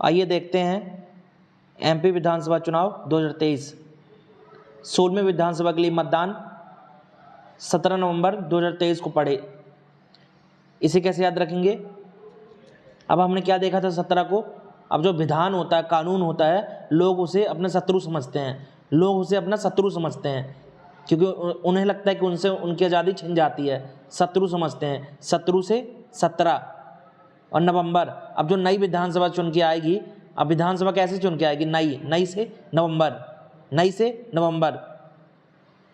आइए देखते हैं एमपी विधानसभा चुनाव 2023। 16वें विधानसभा के लिए मतदान 17 नवंबर 2023 को पड़े। इसे कैसे याद रखेंगे? अब हमने क्या देखा था 17 को। अब जो विधान होता है, कानून होता है, लोग उसे अपना शत्रु समझते हैं। लोग उसे अपना शत्रु समझते हैं क्योंकि उन्हें लगता है कि उनसे उनकी आज़ादी छिन जाती है। शत्रु समझते हैं। शत्रु से 17 और नवंबर। अब जो नई विधानसभा चुन के आएगी, अब विधानसभा कैसे चुन के आएगी? नई से नवंबर।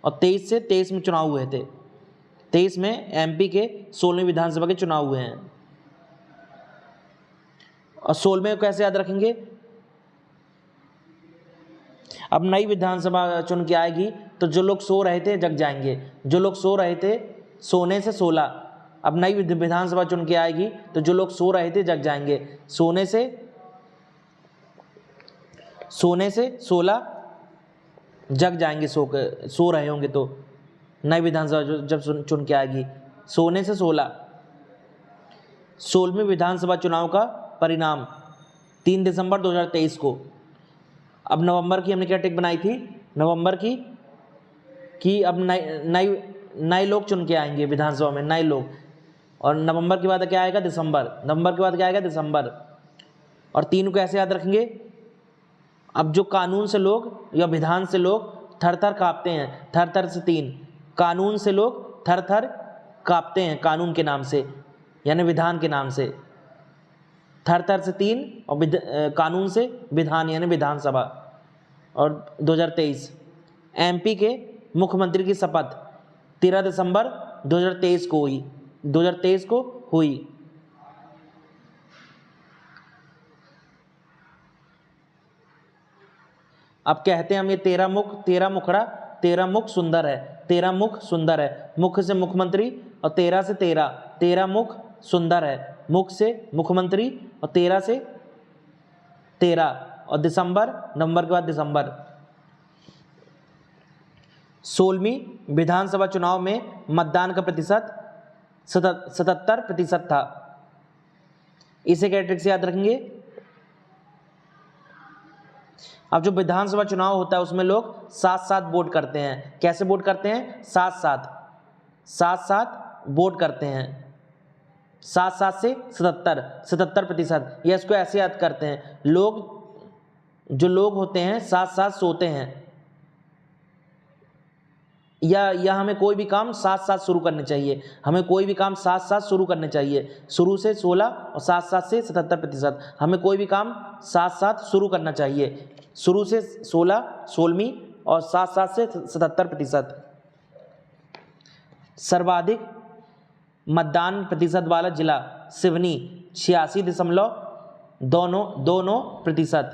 और 23 में चुनाव हुए थे। 23 में एमपी के 16वें विधानसभा के चुनाव हुए हैं। और 16वें को कैसे याद रखेंगे? अब नई विधानसभा चुन के आएगी तो जो लोग सो रहे थे जग जाएंगे। जो लोग सो रहे थे, सोने से 16। अब नई विधानसभा चुन के आएगी तो जो लोग सो रहे थे जग जाएंगे। सोने से 16 जग जाएंगे। सो रहे होंगे तो नई विधानसभा जब चुन के आएगी, सोने से 16। 16वें विधानसभा चुनाव का परिणाम 3 दिसंबर 2023 को। अब नवंबर की हमने क्या टिक बनाई थी? नवंबर की कि अब नए लोग चुन के आएंगे विधानसभा में, नए लोग। और नवंबर के बाद क्या आएगा? दिसंबर। और 3 को ऐसे याद रखेंगे? अब जो कानून से लोग या विधान से लोग थर थर काँपते हैं, थर से 3। कानून से लोग थर थर काँपते हैं, कानून के नाम से यानी विधान के नाम से। थर से 3 और कानून से विधान यानी विधानसभा। और 2023 एमपी के मुख्यमंत्री की शपथ 13 दिसंबर 2023 को हुई। अब कहते हैं हम ये 13 मुख सुंदर है। 13 मुख सुंदर है। मुख से मुख्यमंत्री और 13 से 13 मुख सुंदर है। मुख से मुख्यमंत्री और 13 से 13 और नवंबर के बाद दिसंबर। 16वीं विधानसभा चुनाव में मतदान का प्रतिशत 77% था। इसे क्या ट्रिक से याद रखेंगे? अब जो विधानसभा चुनाव होता है उसमें लोग साथ वोट करते हैं। कैसे वोट करते हैं? साथ वोट करते हैं। 7 से 77%। या इसको ऐसे याद करते हैं, जो लोग होते हैं साथ सोते हैं। या हमें कोई भी काम साथ शुरू करने चाहिए। शुरू करने चाहिए। शुरू से 16 और साथ से 77%। हमें कोई भी काम साथ शुरू करना चाहिए। शुरू से 16वीं और साथ से 77%। सर्वाधिक मतदान प्रतिशत वाला जिला सिवनी 86.29%।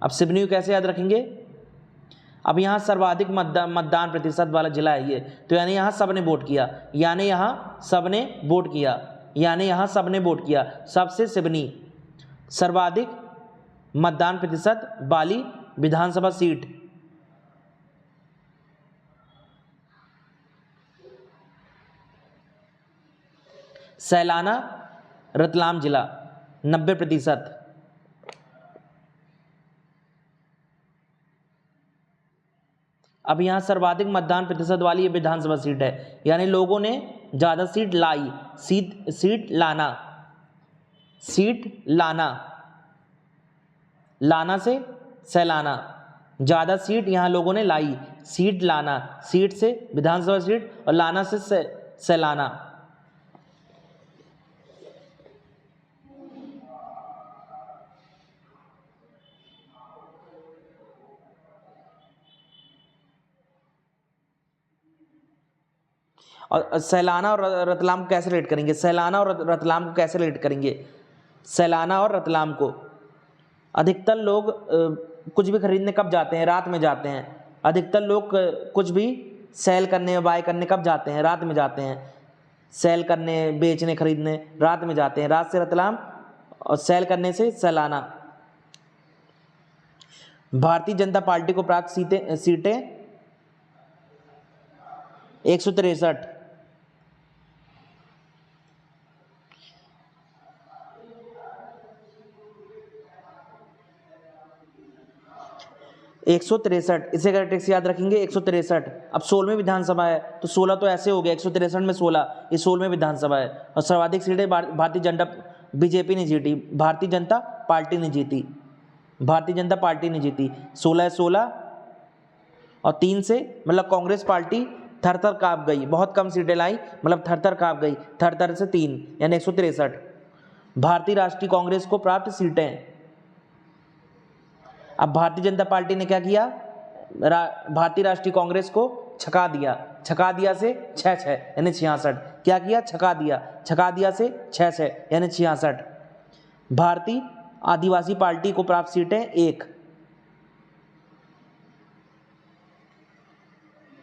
अब सिवनी को कैसे याद रखेंगे? अब यहाँ सर्वाधिक मतदान प्रतिशत वाला जिला है ये, तो यानी यहाँ सबने वोट किया। सबसे सिवनी सर्वाधिक मतदान प्रतिशत वाली विधानसभा सीट। सैलाना रतलाम जिला 90%। अब यहाँ सर्वाधिक मतदान प्रतिशत वाली ये विधानसभा सीट है, यानी लोगों ने ज़्यादा सीट लाना से सैलाना। ज़्यादा सीट यहाँ लोगों ने लाई। सीट लाना, सीट से विधानसभा सीट और लाना से सैलाना। और सैलाना और रतलाम को कैसे रेट करेंगे? सैलाना और रतलाम को अधिकतर लोग कुछ भी खरीदने कब जाते हैं? रात में जाते हैं। अधिकतर लोग कुछ भी सेल करने, बाय करने कब जाते हैं? रात में जाते हैं। सेल करने, बेचने, खरीदने रात में जाते हैं। रात से रतलाम और सेल करने से सैलाना। भारतीय जनता पार्टी को प्राप्त सीटें 163। 163, इसे कैरेक्टरिस्टिक्स याद रखेंगे 163। अब 16वीं विधानसभा है तो 16 तो ऐसे हो गया, 163 में 16, ये 16वीं विधानसभा है। और सर्वाधिक सीटें भारतीय जनता बीजेपी ने जीती, भारतीय जनता पार्टी ने जीती, भारतीय जनता पार्टी ने जीती। 16 और 3 से मतलब कांग्रेस पार्टी थर थर काँप गई, बहुत कम सीटें लाई, मतलब थर थर काँप गई, थर थर से 3 यानी 163। भारतीय राष्ट्रीय कांग्रेस को प्राप्त सीटें। अब भारतीय जनता पार्टी ने क्या किया, भारतीय राष्ट्रीय कांग्रेस को छका दिया, छका दिया से 6-6 यानी 66। क्या किया, छका दिया, छका दिया से 6-6 यानी 66। भारतीय आदिवासी पार्टी को प्राप्त सीटें 1।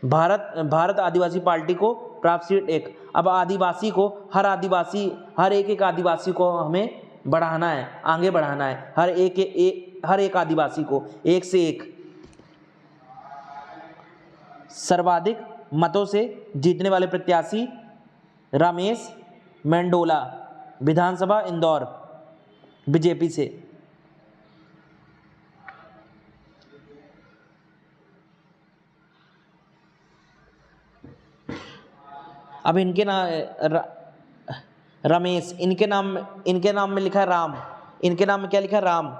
भारत आदिवासी पार्टी को प्राप्त सीट 1। अब आदिवासी को, हर एक आदिवासी को हमें बढ़ाना है, आगे बढ़ाना है, हर एक आदिवासी को 1 से 1। सर्वाधिक मतों से जीतने वाले प्रत्याशी रमेश मेंडोला, विधानसभा इंदौर, बीजेपी से। अब इनके नाम रमेश, इनके नाम में लिखा है राम, इनके नाम में क्या लिखा है, राम,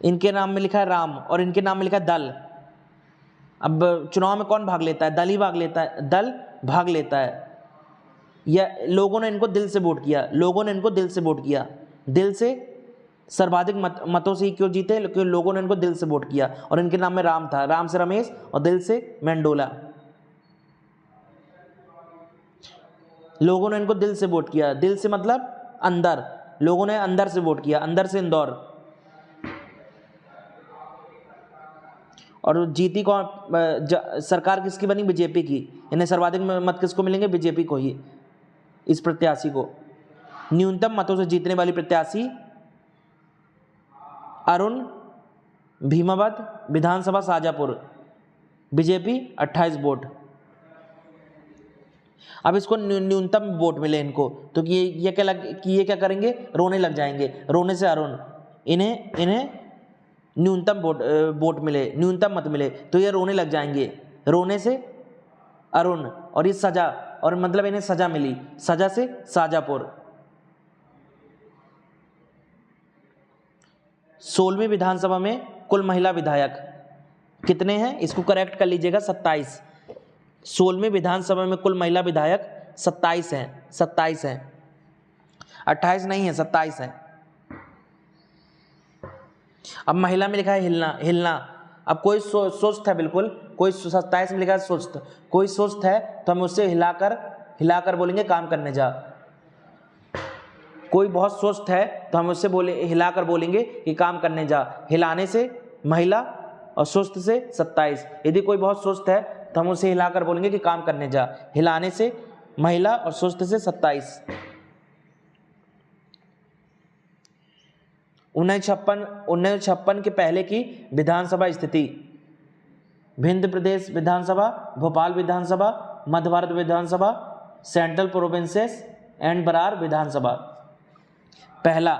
इनके नाम में लिखा है राम, और इनके नाम में लिखा है दल। अब चुनाव में कौन भाग लेता है, दल ही भाग लेता है, दल भाग लेता है। या लोगों ने इनको दिल से वोट किया, लोगों ने इनको दिल से वोट किया, दिल से सर्वाधिक मतों से ही क्यों जीते, क्योंकि लोगों ने इनको दिल से वोट किया। और इनके नाम में राम था, राम से रमेश और दिल से मेंडोला। लोगों ने इनको दिल से वोट किया, दिल से मतलब अंदर, लोगों ने अंदर से वोट किया, अंदर से इंदौर। और जीती कौन, सरकार किसकी बनी, बीजेपी की, यानी सर्वाधिक मत किसको मिलेंगे, बीजेपी को ही, इस प्रत्याशी को। न्यूनतम मतों से जीतने वाली प्रत्याशी अरुण भीमावत, विधानसभा शाजापुर, बीजेपी 28 वोट। अब इसको न्यूनतम वोट मिले इनको, तो ये क्या करेंगे, रोने लग जाएंगे, रोने से अरुण, इन्हें न्यूनतम वोट मिले, न्यूनतम मत मिले, तो ये रोने लग जाएंगे, रोने से अरुण, और ये सजा, और मतलब इन्हें सजा मिली, सजा से शाजापुर। 16वीं विधानसभा में कुल महिला विधायक कितने हैं, इसको करेक्ट कर लीजिएगा, 27। 16वीं विधानसभा में कुल महिला विधायक 27 हैं, 27 हैं, 28 नहीं है, 27 हैं। अब महिला में लिखा है हिलना। अब कोई सुस्त है, बिल्कुल कोई 27 में लिखा है सुस्त, कोई सुस्त है तो हम उससे हिलाकर बोलेंगे काम करने जा। कोई बहुत सुस्त है तो हम उससे हिलाकर बोलेंगे कि काम करने जा। हिलाने से महिला और सुस्त से 27। यदि कोई बहुत सुस्त है तो हम उसे हिलाकर बोलेंगे कि काम करने जा। हिलाने से महिला और सुस्त से 27। 1956 के पहले की विधानसभा स्थिति: विंध्य प्रदेश विधानसभा, भोपाल विधानसभा, मध्य भारत विधानसभा, सेंट्रल प्रोविंसेस एंड बरार विधानसभा। पहला,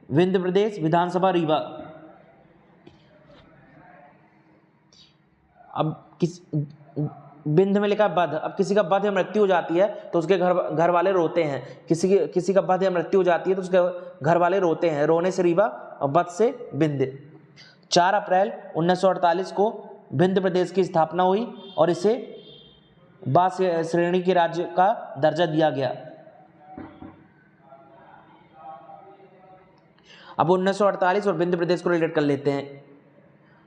विंध्य प्रदेश विधानसभा रीवा। अब विंध्य में लिखा बध। अब किसी का बध या मृत्यु हो जाती है तो उसके घर वाले रोते हैं। किसी का बध या मृत्यु हो जाती है तो उसके घर वाले रोते हैं। रोने से रीवा और बध से विंध्य। 4 अप्रैल 1948 को विंध्य प्रदेश की स्थापना हुई और इसे बा श्रेणी के राज्य का दर्जा दिया गया। अब 1948 और विंध्य प्रदेश को रिलेट कर लेते हैं।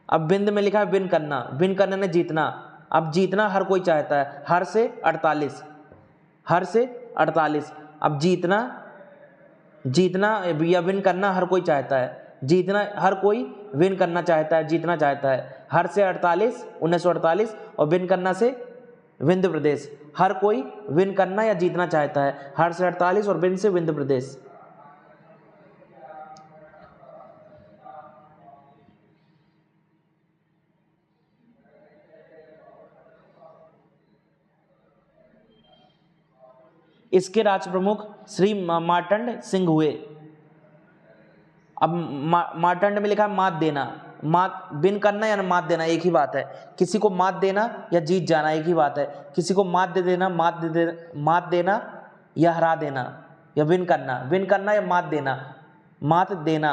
अब विंध्य में लिखा है विन करना। विन करने में जीतना। अब जीतना हर कोई चाहता है। हर से 48, हर से 48। अब जीतना या विन करना हर कोई चाहता है। जीतना हर कोई विन करना चाहता है, जीतना चाहता है। हर से 48 1948 और विन करना से विंध्य प्रदेश। हर कोई विन करना या जीतना चाहता है। हर से 48 और विन से विंध्य प्रदेश। इसके राष्ट्र प्रमुख श्री मार्तंड सिंह हुए। अब मार्तंड में लिखा है मात देना। मात विन करना या मात देना एक ही बात है। किसी को मात देना या जीत जाना एक ही बात है। किसी को मात देना मात देना या हरा देना या विन करना या मात देना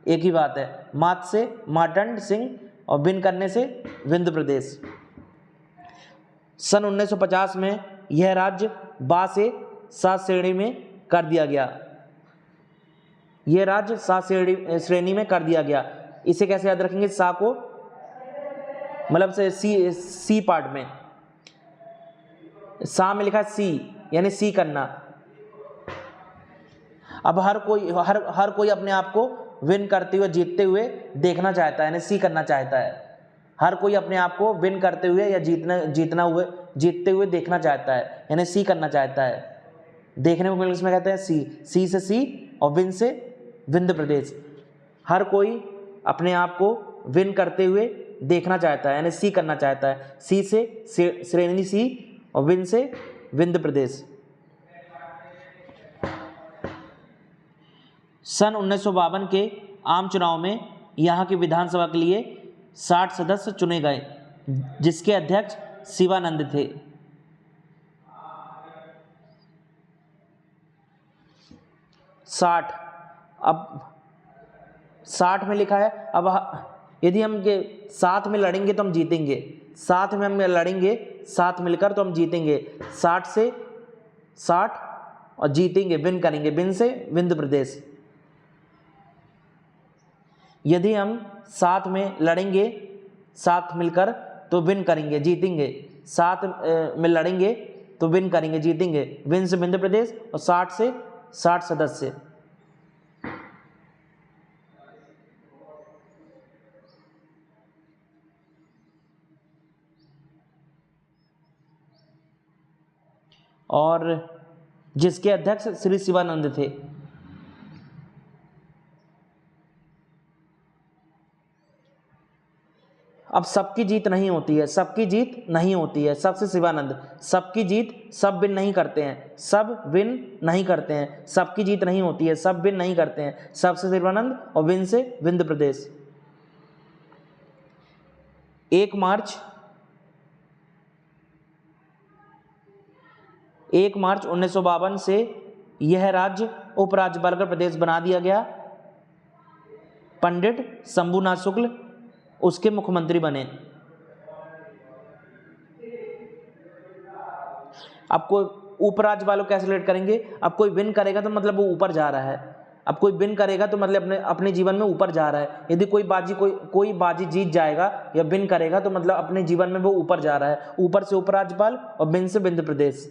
एक ही बात है। मात से मार्तंड सिंह और विन करने से विंध्य प्रदेश। सन 1950 में यह राज्य बा से 7 श्रेणी में कर दिया गया। यह राज्य 7 श्रेणी में कर दिया गया। इसे कैसे याद रखेंगे? सा को मतलब से सी पार्ट में, सा में लिखा है सी, यानी सी करना। अब हर कोई अपने आप को विन करते हुए जीतते हुए देखना चाहता है, यानी सी करना चाहता है। हर कोई अपने आप को विन करते हुए या जीतते हुए देखना चाहता है, यानी सी करना चाहता है। देखने को इंग्लिश में कहते हैं सी से सी और विन से विंध्य प्रदेश। हर कोई अपने आप को विन करते हुए देखना चाहता है, यानी सी करना चाहता है। सी से श्रेणी सी और विन से विंध्य प्रदेश। सन 1952 के आम चुनाव में यहाँ की विधानसभा के लिए 60 सदस्य चुने गए, जिसके अध्यक्ष शिवानंद थे। अब 60 में लिखा है। अब यदि हम के साथ में लड़ेंगे तो हम जीतेंगे, साथ में हम लड़ेंगे साथ मिलकर तो हम जीतेंगे। 60 से 60 और जीतेंगे, विन करेंगे, विन से विंध्य प्रदेश। यदि हम साथ में लड़ेंगे साथ मिलकर तो विन करेंगे, जीतेंगे। साथ में लड़ेंगे तो विन करेंगे, जीतेंगे। विन से विंध्य प्रदेश और 60 से 60 सदस्य। और जिसके अध्यक्ष श्री शिवानंद थे। अब सबकी जीत नहीं होती है, सबकी जीत नहीं होती है। सबसे शिवानंद, सबकी जीत सब विन नहीं करते हैं, सब विन नहीं करते हैं। सबकी जीत नहीं होती है, सब विन नहीं करते हैं। सबसे शिवानंद और विन से विंध्य प्रदेश। 1 मार्च 1952 से यह राज्य उपराज्यपाल का प्रदेश बना दिया गया। पंडित शंभुनाथ शुक्ल उसके मुख्यमंत्री बने। अब कोई उपराज्यपाल कैसे रिलेट करेंगे? अब कोई विन करेगा तो मतलब वो ऊपर जा रहा है। अब कोई विन करेगा तो मतलब अपने जीवन में ऊपर जा रहा है। यदि कोई बाजी जीत जाएगा या विन करेगा तो मतलब अपने जीवन में वो ऊपर जा रहा है। ऊपर से उपराज्यपाल और विन से विंध्य प्रदेश।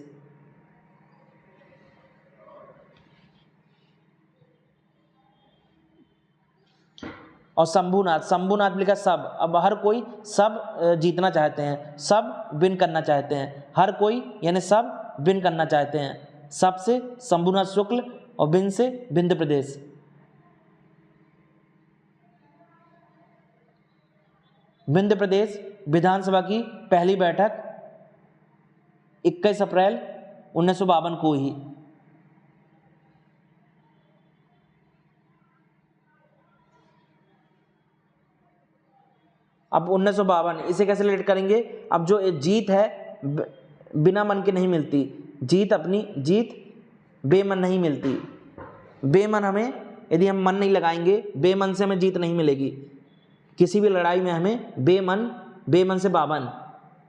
और शंभुनाथ लिखा सब। अब हर कोई सब जीतना चाहते हैं, सब विन करना चाहते हैं। हर कोई यानी सब विन करना चाहते हैं। सब से शंभुनाथ शुक्ल और विन से विंध्य प्रदेश। विंध्य प्रदेश विधानसभा की पहली बैठक 21 अप्रैल 1952 को ही। अब 1952 इसे कैसे रिलेट करेंगे? अब जो जीत है बिना मन के नहीं मिलती, जीत बेमन नहीं मिलती। बेमन हमें, यदि हम मन नहीं लगाएंगे, बेमन से हमें जीत नहीं मिलेगी। किसी भी लड़ाई में हमें बेमन से 52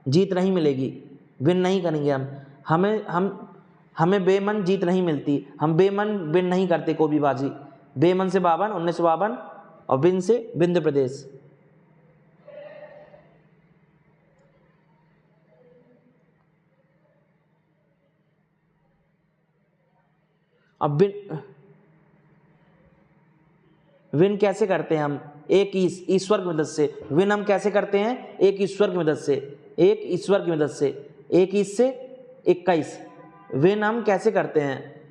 जीत नहीं मिलेगी, विन नहीं करेंगे हमें बेमन जीत नहीं मिलती। हम बेमन विन नहीं करते कोई भी बाजी। बेमन से 52 1952 और विन से विंध्य प्रदेश। अब विन कैसे करते हैं हम? एक ईश्वर की मदद से। विन हम कैसे करते हैं? एक ईश्वर की मदद से, एक ईश्वर की मदद से। 21 से 21 विन हम कैसे करते हैं?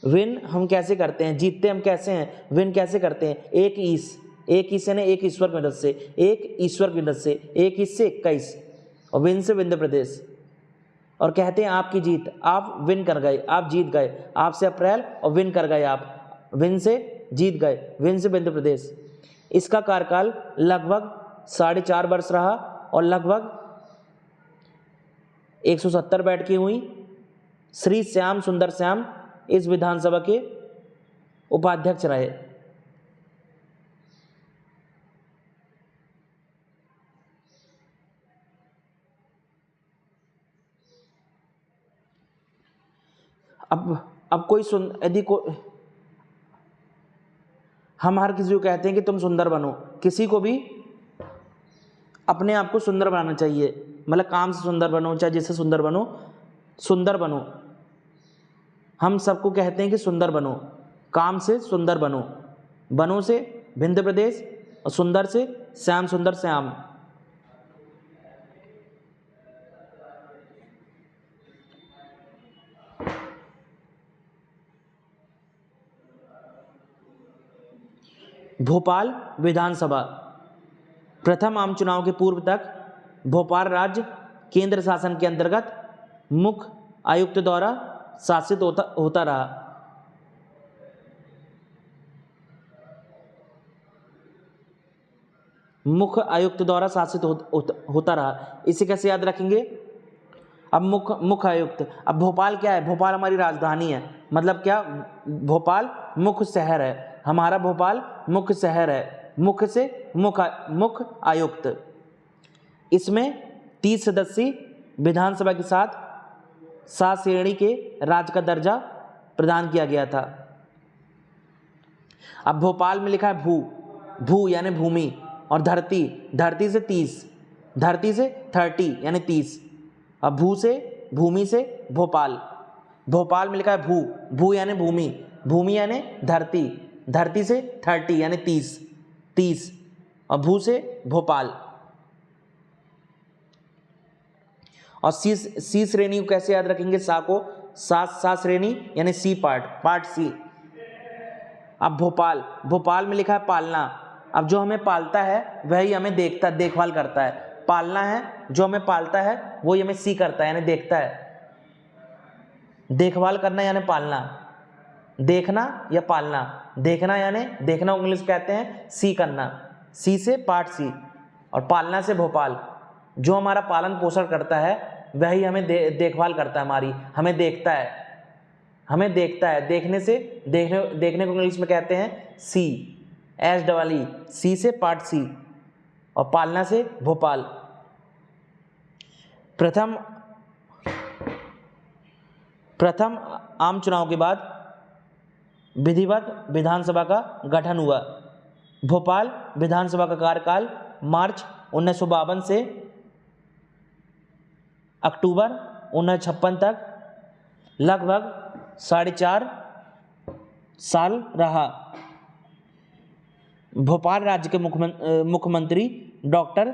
विन हम कैसे करते हैं? जीतते हम कैसे हैं? विन कैसे करते हैं? एक ईश यानी एक ईश्वर की मदद से, एक ईश्वर की मदद से। 21 से 21 और विन से विंध्य प्रदेश। और कहते हैं आपकी जीत, आप विन कर गए, आप जीत गए। आप से अप्रैल और विन कर गए, आप विन से जीत गए, विन से विंध्य प्रदेश। इसका कार्यकाल लगभग 4.5 वर्ष रहा और लगभग 170 बैठकें हुई। श्री श्याम सुंदर श्याम इस विधानसभा के उपाध्यक्ष रहे। अब कोई यदि हम हर किसी को कहते हैं कि तुम सुंदर बनो, किसी को भी अपने आप को सुंदर बनाना चाहिए, मतलब काम से सुंदर बनो, चाहे जिससे सुंदर बनो, सुंदर बनो। हम सबको कहते हैं कि सुंदर बनो, काम से सुंदर बनो, बनो से विंध्य प्रदेश और सुंदर से श्याम सुंदर श्याम। भोपाल विधानसभा प्रथम आम चुनाव के पूर्व तक भोपाल राज्य केंद्र शासन के अंतर्गत मुख्य आयुक्त द्वारा शासित होता रहा। मुख्य आयुक्त द्वारा शासित होता रहा। इसे कैसे याद रखेंगे? अब मुख्य आयुक्त, अब भोपाल क्या है? भोपाल हमारी राजधानी है, मतलब क्या? भोपाल मुख्य शहर है, हमारा भोपाल मुख्य शहर है। मुख्य से मुख्य आयुक्त। इसमें 30 सदस्यीय विधानसभा के साथ 7 श्रेणी के राज्य का दर्जा प्रदान किया गया था। अब भोपाल में लिखा है भू यानी भूमि, और धरती से 30, धरती से 30 यानी 30। अब भूमि से भोपाल में लिखा है भू यानी भूमि यानी धरती से 30 यानी 30 और भू से भोपाल। और सी श्रेणी को कैसे याद रखेंगे? सा श्रेणी यानी सी पार्ट सी। अब भोपाल में लिखा है पालना। अब जो हमें पालता है वही हमें देखभाल करता है। पालना है, जो हमें पालता है वही हमें सी करता है यानी देखता है। देखभाल करना यानी पालना, देखना या पालना। देखना यानी देखना इंग्लिश कहते हैं सी करना, सी से पार्ट सी, और पालना से भोपाल। जो हमारा पालन पोषण करता है वही हमें देखभाल करता है, हमें देखता है। देखने को इंग्लिश में कहते हैं सी, SEE, सी से पार्ट सी, और पालना से भोपाल। प्रथम आम चुनाव के बाद विधिवत विधानसभा का गठन हुआ। भोपाल विधानसभा का कार्यकाल मार्च 1952 से अक्टूबर 1956 तक लगभग 4.5 साल रहा। भोपाल राज्य के मुख्यमंत्री डॉक्टर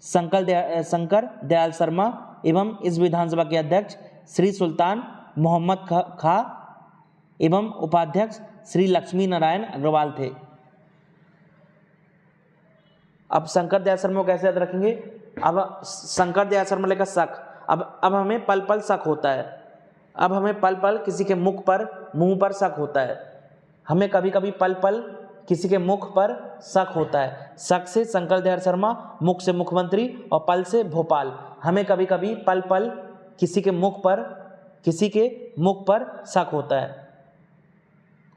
शंकर दयाल शर्मा एवं इस विधानसभा के अध्यक्ष श्री सुल्तान मोहम्मद खां एवं उपाध्यक्ष श्री लक्ष्मी नारायण अग्रवाल थे। अब शंकर दयाल शर्मा को कैसे याद रखेंगे? अब शंकर दयाल शर्मा लेकर शक। अब हमें पल शक होता है। अब हमें पल किसी के मुंह पर शक होता है। हमें कभी पल किसी के मुख पर शक होता है। शक से शंकर दयाल शर्मा, मुख से मुख्यमंत्री और पल से भोपाल। हमें कभी पल किसी के मुख पर शक होता है।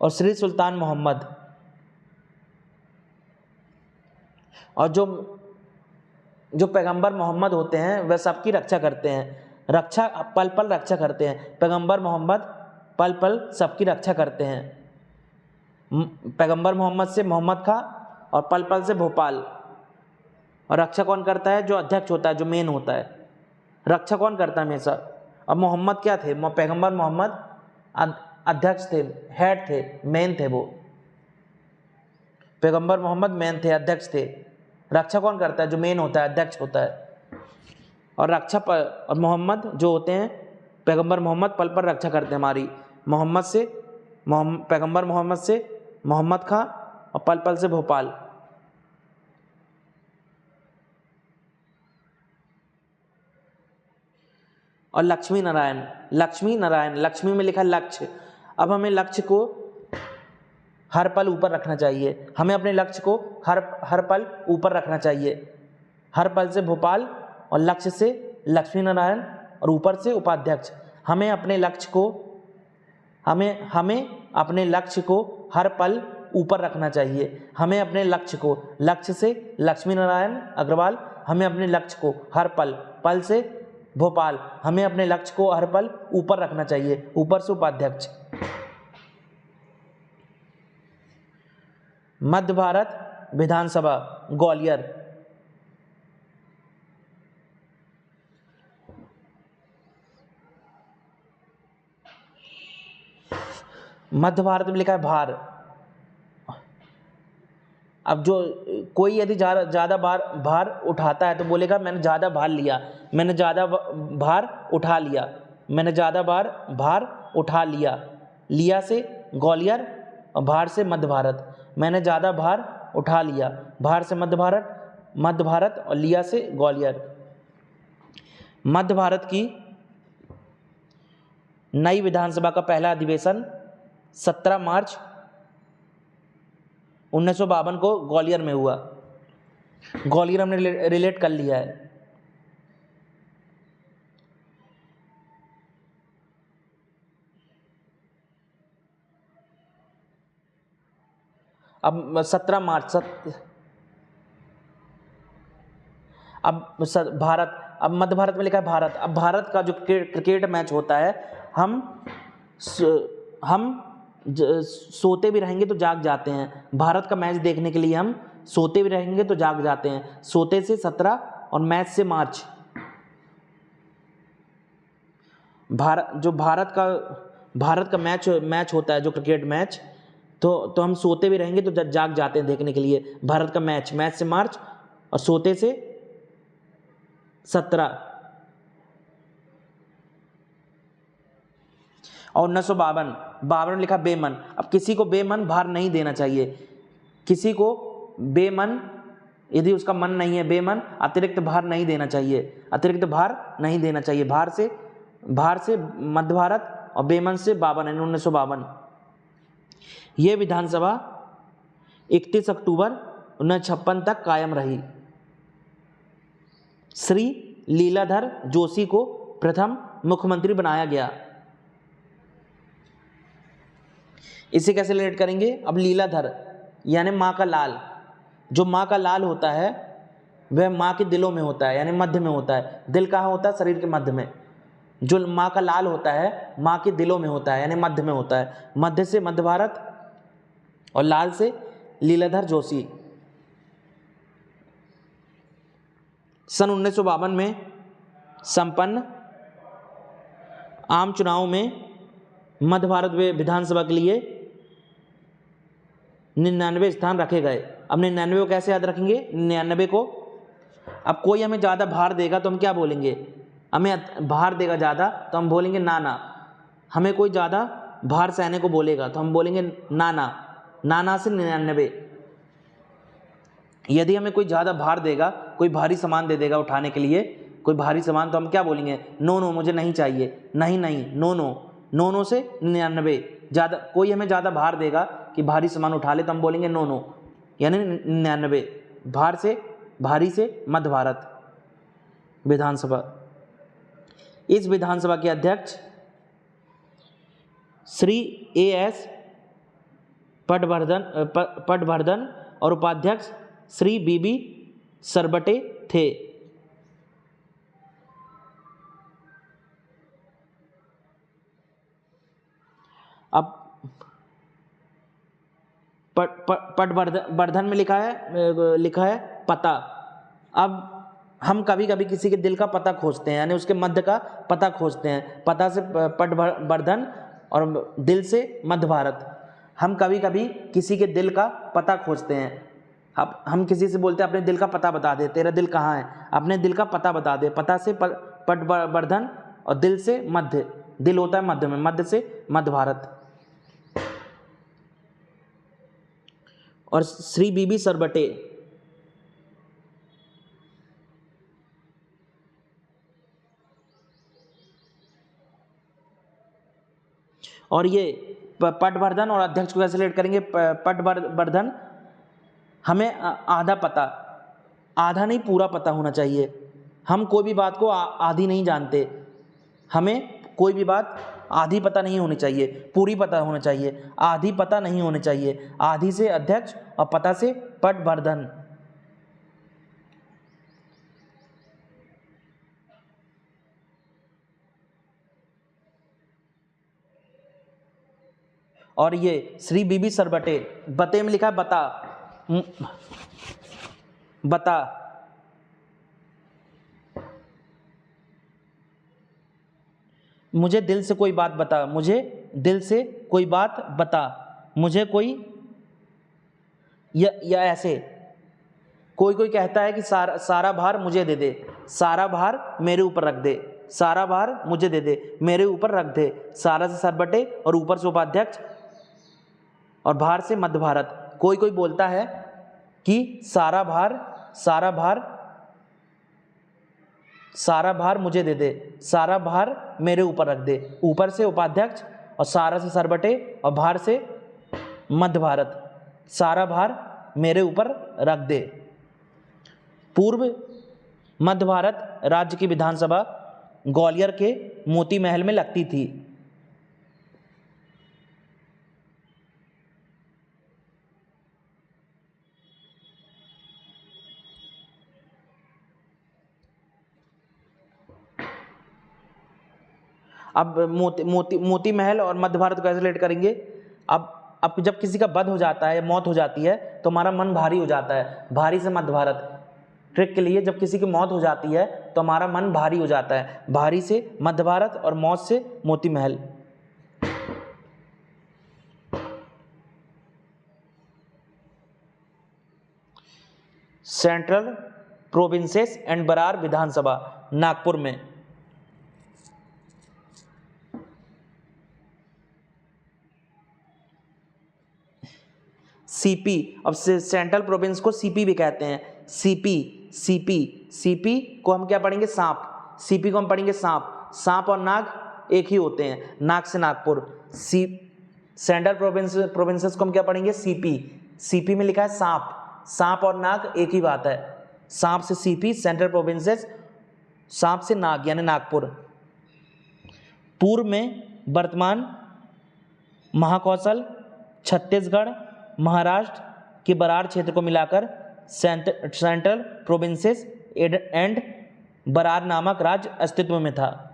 और श्री सुल्तान मोहम्मद, और जो पैगंबर मोहम्मद होते हैं वह सबकी रक्षा करते हैं। पल रक्षा करते हैं। पैगंबर मोहम्मद पल सबकी रक्षा करते हैं। पैगंबर मोहम्मद से मोहम्मद खां और पल से भोपाल। और रक्षा कौन करता है? जो अध्यक्ष होता है, जो मेन होता है। रक्षा कौन करता है हमेशा? अब मोहम्मद क्या थे? पैगंबर मोहम्मद अध्यक्ष थे, हेड थे, मेन थे वो। पैगंबर मोहम्मद मेन थे, अध्यक्ष थे। रक्षा कौन करता है? जो मेन होता है, अध्यक्ष होता है। और और मोहम्मद जो होते हैं, पैगंबर मोहम्मद पल पर रक्षा करते हैं हमारी। पैगंबर मोहम्मद से मोहम्मद खां और पल से भोपाल। और लक्ष्मी नारायण, लक्ष्मी में लिखा लक्ष्य। अब हमें लक्ष्य को हर पल ऊपर रखना चाहिए। हमें अपने लक्ष्य को हर पल ऊपर रखना चाहिए। हर पल से भोपाल और लक्ष्य से लक्ष्मी नारायण और ऊपर से उपाध्यक्ष। हमें अपने लक्ष्य को हर पल ऊपर रखना चाहिए। हमें अपने लक्ष्य से लक्ष्मी नारायण अग्रवाल। हमें अपने लक्ष्य को हर पल से भोपाल। हमें अपने लक्ष्य को हर पल ऊपर रखना चाहिए, ऊपर से उपाध्यक्ष। मध्य भारत विधानसभा ग्वालियर। मध्य भारत में लिखा है भार। अब जो कोई यदि ज़्यादा भार उठाता है तो बोलेगा मैंने ज़्यादा भार लिया, मैंने ज़्यादा भार उठा लिया, मैंने ज़्यादा भार उठा लिया। लिया से ग्वालियर और भार से मध्य भारत। मैंने ज़्यादा भार उठा लिया, भार से मध्य भारत और लिया से ग्वालियर। मध्य भारत की नई विधानसभा का पहला अधिवेशन 17 मार्च 1952 को ग्वालियर में हुआ। ग्वालियर हमने रिलेट कर लिया है। अब 17 मार्च अब मध्य भारत में लिखा है भारत। अब भारत का जो क्रिकेट मैच होता है, हम सोते भी रहेंगे तो जाग जाते हैं। भारत का मैच देखने के लिए हम सोते भी रहेंगे तो जाग जाते हैं। सोते से 17 और मैच से मार्च। भारत का मैच होता है जो क्रिकेट मैच, तो हम सोते भी रहेंगे तो जाग जाते हैं देखने के लिए। भारत का मैच से मार्च और सोते से 17 और 1952 में लिखा बेमन। अब किसी को बेमन भार नहीं देना चाहिए। किसी को बेमन, यदि उसका मन नहीं है, बेमन अतिरिक्त भार नहीं देना चाहिए। अतिरिक्त भार नहीं देना चाहिए। भार से मध्य भारत और बेमन से 1952। ये विधानसभा 31 अक्टूबर 1956 तक कायम रही। श्री लीलाधर जोशी को प्रथम मुख्यमंत्री बनाया गया। इसे कैसे रिलेट करेंगे? अब लीलाधर यानी माँ का लाल। जो माँ का लाल होता है वह माँ के दिलों में होता है, यानी मध्य में होता है। दिल कहाँ होता है? शरीर के मध्य में। जो माँ का लाल होता है माँ के दिलों में होता है, यानी मध्य में होता है। मध्य से मध्य भारत और लाल से लीलाधर जोशी। सन 1952 में संपन्न आम चुनाव में मध्य भारत विधानसभा के लिए 99 स्थान रखे गए। अब 99 को कैसे याद रखेंगे? 99 को, अब कोई हमें ज़्यादा भार देगा तो हम क्या बोलेंगे? हमें भार देगा ज़्यादा तो हम बोलेंगे नाना। हमें कोई ज़्यादा भार सहने को बोलेगा तो हम बोलेंगे नाना। नाना से 99। यदि हमें कोई ज़्यादा भार देगा, कोई भारी सामान दे देगा उठाने के लिए, कोई भारी सामान, तो हम क्या बोलेंगे? नो मुझे नहीं चाहिए, नहीं नो से 99। ज़्यादा कोई हमें ज़्यादा भार देगा कि भारी सामान उठा ले तो हम बोलेंगे नो यानी 99। भारी से मध्य भारत विधानसभा। इस विधानसभा के अध्यक्ष श्री A.S. पटवर्धन और उपाध्यक्ष श्री B.B. सरबटे थे। अब पटवर्धन में लिखा है पता। अब हम कभी कभी किसी के दिल का पता खोजते हैं, यानी उसके मध्य का पता खोजते हैं। पता से पटवर्धन और दिल से मध्य भारत। हम कभी कभी किसी के दिल का पता खोजते हैं। अब हम किसी से बोलते हैं अपने दिल का पता बता दे, तेरा दिल कहाँ है, अपने दिल का पता बता दे। पता से पटवर्धन और दिल से मध्य। दिल होता है मध्य में, मध्य से मध्य भारत। और श्री B.B. सरबटे। और ये पटवर्धन और अध्यक्ष को कैसे सिलेक्ट करेंगे? पटवर्धन, हमें आधा पता, आधा नहीं पूरा पता होना चाहिए। हम कोई भी बात को आधी नहीं जानते, हमें कोई भी बात आधी पता नहीं होनी चाहिए, पूरी पता होना चाहिए। आधी पता नहीं होनी चाहिए। आधी से अध्यक्ष और पता से पटवर्धन। और ये श्री बीबी सरबटे, बते में लिखा है बता, बता। मुझे दिल से कोई बात बता, मुझे दिल से कोई बात बता, मुझे कोई, या ऐसे कोई कोई कहता है कि सारा भार मुझे दे दे, सारा भार मेरे ऊपर रख दे, सारा भार मुझे दे दे, मेरे ऊपर रख दे। सारा से सरबटे और ऊपर से उपाध्यक्ष और भार से मध्य भारत। कोई कोई बोलता है कि सारा भार मुझे दे दे, सारा भार मेरे ऊपर रख दे। ऊपर से उपाध्यक्ष और सारा से सरबटे और भार से मध्य भारत। सारा भार मेरे ऊपर रख दे। पूर्व मध्य भारत राज्य की विधानसभा ग्वालियर के मोती महल में लगती थी। अब मोती महल और मध्य भारत को कैसे रिलेट करेंगे? अब जब किसी का वध हो जाता है, मौत हो जाती है, तो हमारा मन भारी हो जाता है। भारी से मध्य भारत। ट्रिक के लिए, जब किसी की मौत हो जाती है तो हमारा मन भारी हो जाता है। भारी से मध्य भारत और मौत से Moti Mahal. Central provinces and Brar विधानसभा नागपुर में। सीपी, अब सेंट्रल प्रोविंस को सीपी भी कहते हैं। सीपी को हम क्या पढ़ेंगे? सांप। सीपी को हम पढ़ेंगे सांप। सांप और नाग एक ही होते हैं, नाग से नागपुर। सेंट्रल प्रोविंसेस को हम क्या पढ़ेंगे? सीपी में लिखा है सांप। सांप और नाग एक ही बात है। सांप से सीपी, सेंट्रल प्रोविंसेस, सांप से नाग यानी नागपुर। पूर्व में वर्तमान महाकौशल, छत्तीसगढ़, महाराष्ट्र के बरार क्षेत्र को मिलाकर सेंट्रल प्रोविंसेस एंड बरार नामक राज्य अस्तित्व में था।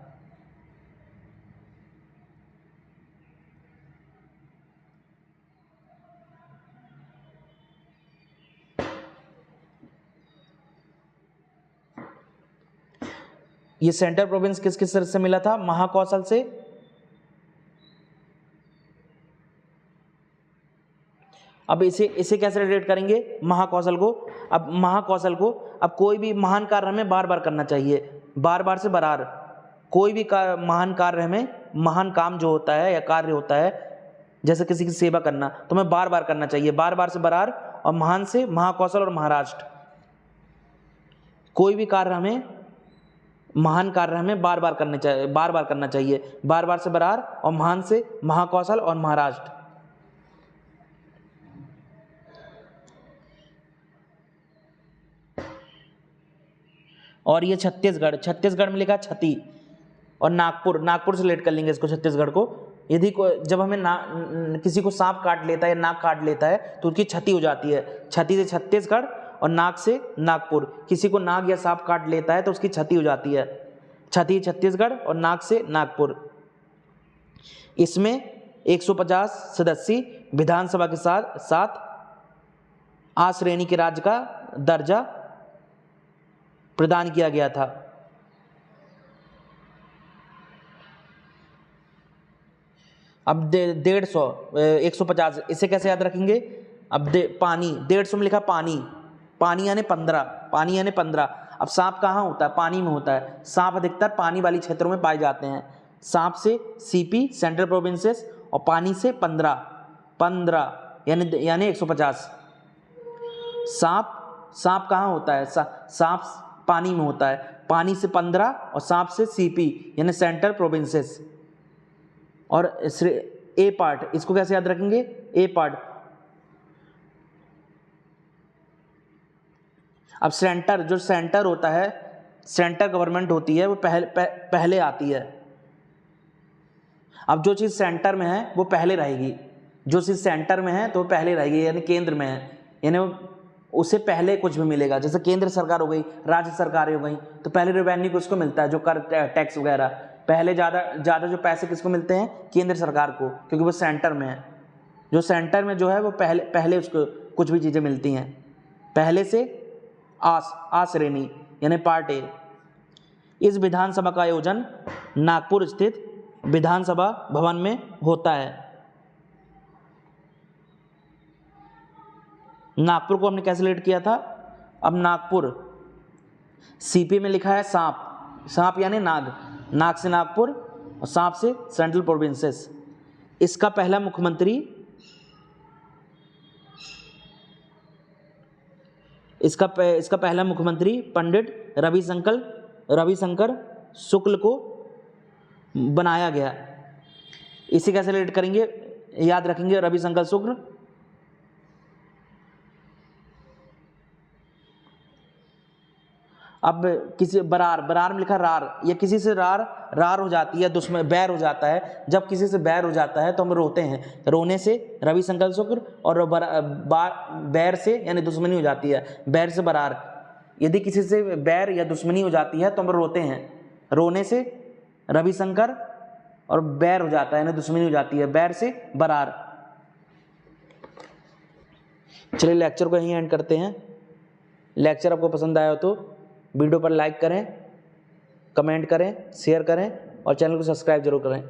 ये सेंट्रल प्रोविंस किस किस से मिला था? महाकौशल से। अब इसे कैसे रिलेट करेंगे? महाकौशल को। अब कोई भी महान कार्य हमें बार बार करना चाहिए। बार से बरार। कोई भी महान कार्य हमें, महान काम जो होता है या कार्य होता है, जैसे किसी की सेवा करना, तो हमें बार बार करना चाहिए। बार से बरार और महान से महाकौशल और महाराष्ट्र। कोई भी कार्य हमें, महान कार्य हमें बार बार करना चाहिए। बार से बरार और महान से महाकौशल और महाराष्ट्र। और ये छत्तीसगढ़ में लिखा छती। और नागपुर से रिलेट कर लेंगे इसको, छत्तीसगढ़ को। यदि जब हमें किसी को सांप काट लेता है या नाक काट लेता है तो उसकी छती हो जाती है। छती से छत्तीसगढ़ और नाक से नागपुर। किसी को नाग या सांप काट लेता है तो उसकी छती हो जाती है। छती छत्तीसगढ़ और नाक से नागपुर। इसमें 150 सदस्यीय विधानसभा के साथ आ श्रेणी के राज्य का दर्जा प्रदान किया गया था। अब 150, इसे कैसे याद रखेंगे? अब पानी, 150 में लिखा पानी यानी 15। अब सांप कहाँ होता है? पानी में होता है। सांप अधिकतर पानी वाली क्षेत्रों में पाए जाते हैं। सांप से सीपी, सेंट्रल प्रोविंसेस, और पानी से 15 यानी 150। सांप कहाँ होता है? सांप पानी में होता है। पानी से 15 और सांप से सीपी यानी सेंट्रल प्रोविंसेस। और ए पार्ट, इसको कैसे याद रखेंगे, ए पार्ट। अब सेंटर, जो सेंटर होता है, सेंटर गवर्नमेंट होती है, वो पहले आती है। अब जो चीज़ सेंटर में है वो पहले रहेगी, जो चीज़ सेंटर में है तो वो पहले रहेगी, यानी केंद्र में है, यानी उससे पहले कुछ भी मिलेगा। जैसे केंद्र सरकार हो गई, राज्य सरकार हो गई, तो पहले रेवेन्यू किसको मिलता है, जो कर टैक्स वगैरह, पहले ज़्यादा जो पैसे किसको मिलते हैं, केंद्र सरकार को, क्योंकि वो सेंटर में है। जो सेंटर में जो है वो पहले उसको कुछ भी चीज़ें मिलती हैं, पहले से आ श्रेणी यानी पार्ट ए। इस विधानसभा का आयोजन नागपुर स्थित विधानसभा भवन में होता है। नागपुर को हमने कैसे लेट किया था, अब नागपुर सीपी में लिखा है सांप, सांप यानी नाग, नाग से नागपुर और सांप से सेंट्रल प्रोविंसेस। इसका पहला मुख्यमंत्री, इसका पहला मुख्यमंत्री पंडित रविशंकर शुक्ल को बनाया गया। इसे कैसे रिलेट करेंगे, याद रखेंगे, रविशंकर शुक्ल। अब किसी बरार में लिखा रार, या किसी से रार हो जाती है, दुश्मन बैर हो जाता है। जब किसी से बैर हो जाता है तो हम रोते हैं, रोने से रविशंकर शुक्ल, और बैर से यानी दुश्मनी हो जाती है, बैर से बरार। यदि किसी से बैर या दुश्मनी हो जाती है तो हम रोते हैं, रोने से रविशंकर, और बैर हो जाता है यानी दुश्मनी हो जाती है, बैर से बरार। चलिए लेक्चर को यहीं एंड करते हैं। लेक्चर आपको पसंद आया हो तो वीडियो पर लाइक करें, कमेंट करें, शेयर करें और चैनल को सब्सक्राइब जरूर करें।